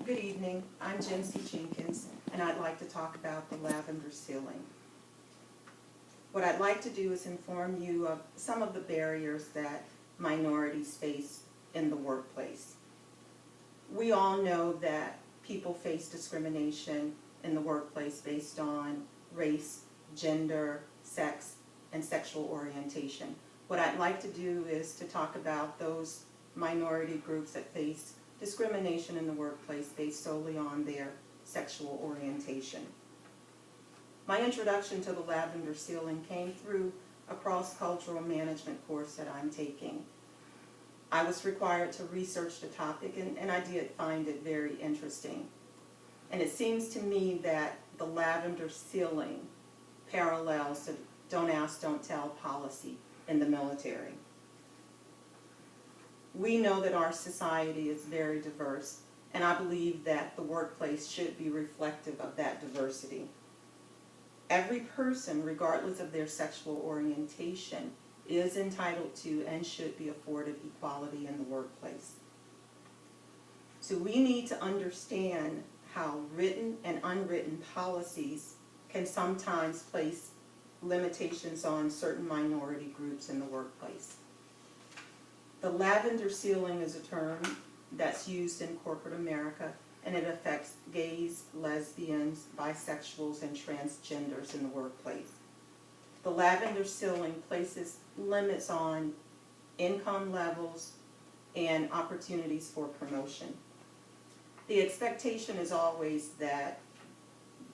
Good evening. I'm Jencie Jenkins, and I'd like to talk about the lavender ceiling. What I'd like to do is inform you of some of the barriers that minorities face in the workplace. We all know that people face discrimination in the workplace based on race, gender, sex, and sexual orientation. What I'd like to do is to talk about those minority groups that face discrimination in the workplace based solely on their sexual orientation. My introduction to the lavender ceiling came through a cross-cultural management course that I'm taking. I was required to research the topic, and I did find it very interesting. And it seems to me that the lavender ceiling parallels the don't ask, don't tell policy in the military. We know that our society is very diverse, and I believe that the workplace should be reflective of that diversity. Every person, regardless of their sexual orientation, is entitled to and should be afforded equality in the workplace. So we need to understand how written and unwritten policies can sometimes place limitations on certain minority groups in the workplace. The lavender ceiling is a term that's used in corporate America, and it affects gays, lesbians, bisexuals, and transgenders in the workplace. The lavender ceiling places limits on income levels and opportunities for promotion. The expectation is always that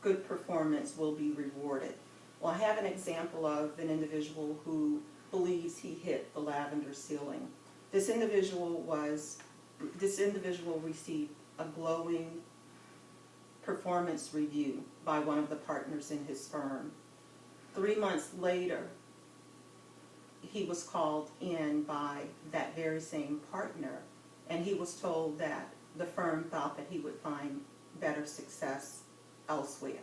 good performance will be rewarded. Well, I have an example of an individual who believes he hit the lavender ceiling. This individual received a glowing performance review by one of the partners in his firm. 3 months later, he was called in by that very same partner, and he was told that the firm thought that he would find better success elsewhere.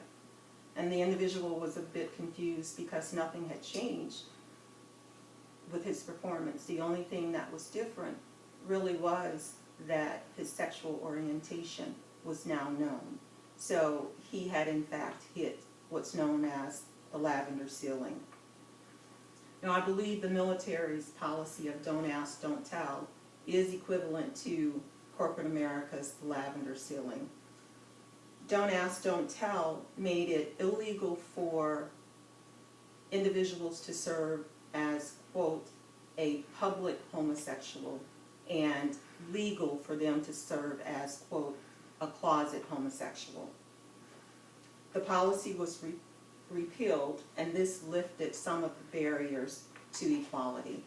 And the individual was a bit confused because nothing had changed with his performance. The only thing that was different really was that his sexual orientation was now known. So he had in fact hit what's known as the lavender ceiling. Now, I believe the military's policy of don't ask, don't tell is equivalent to corporate America's lavender ceiling. Don't ask, don't tell made it illegal for individuals to serve as, quote, a public homosexual, and legal for them to serve as, quote, a closet homosexual. The policy was repealed, and this lifted some of the barriers to equality.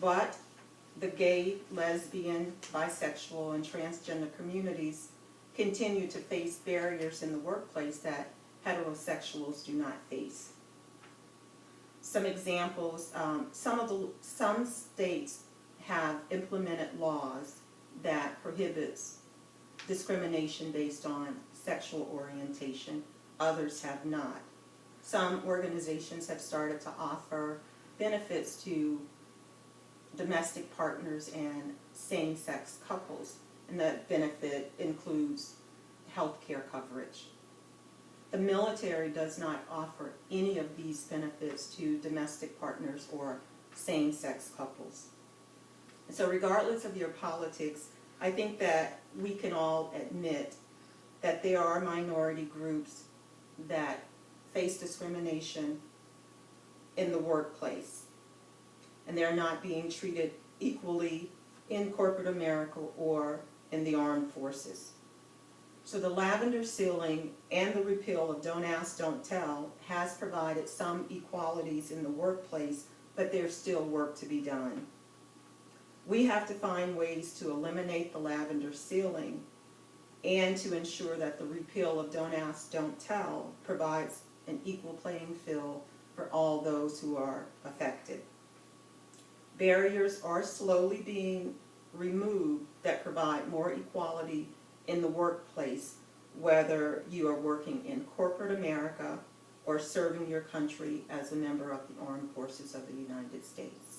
But the gay, lesbian, bisexual, and transgender communities continue to face barriers in the workplace that heterosexuals do not face. Some examples, some states have implemented laws that prohibits discrimination based on sexual orientation. Others have not. Some organizations have started to offer benefits to domestic partners and same-sex couples, and that benefit includes health care coverage. The military does not offer any of these benefits to domestic partners or same-sex couples. And so regardless of your politics, I think that we can all admit that there are minority groups that face discrimination in the workplace, and they're not being treated equally in corporate America or in the armed forces. So the lavender ceiling and the repeal of don't ask, don't tell has provided some equalities in the workplace, but there's still work to be done. We have to find ways to eliminate the lavender ceiling and to ensure that the repeal of don't ask, don't tell provides an equal playing field for all those who are affected. Barriers are slowly being removed that provide more equality in the workplace, whether you are working in corporate America or serving your country as a member of the Armed Forces of the United States.